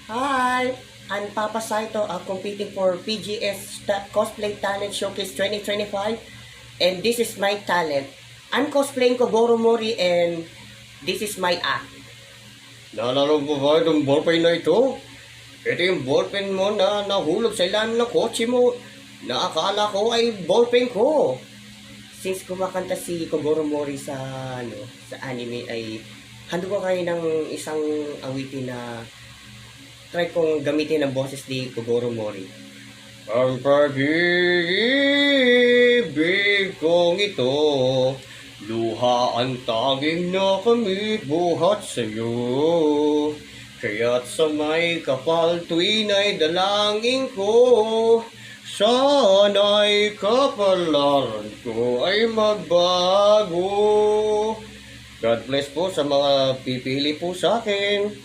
Hi, I'm Papa Saito, competing for PGS Cosplay Talent Showcase 2025, and this is my talent. I'm cosplaying Kogoro Mori, and this is my act. Naalala mo ba itong ballpen na ito? Ito yung ballpen mo na nahulog sa ilalim ng kotse mo na akala ko ay ballpen ko. Since kumakanta si Kogoro Mori sa sa anime, ay handog ko kayo ng isang awitin na try kong gamitin ang boses ni Kogoro Mori. Ang pag-ibig kong ito, luha ang tanging nakamit buhat sa'yo. Kaya't sa may kapal tuwin ay dalangin ko, sana'y kapalaran ko ay magbago. God bless po sa mga pipili po sa akin.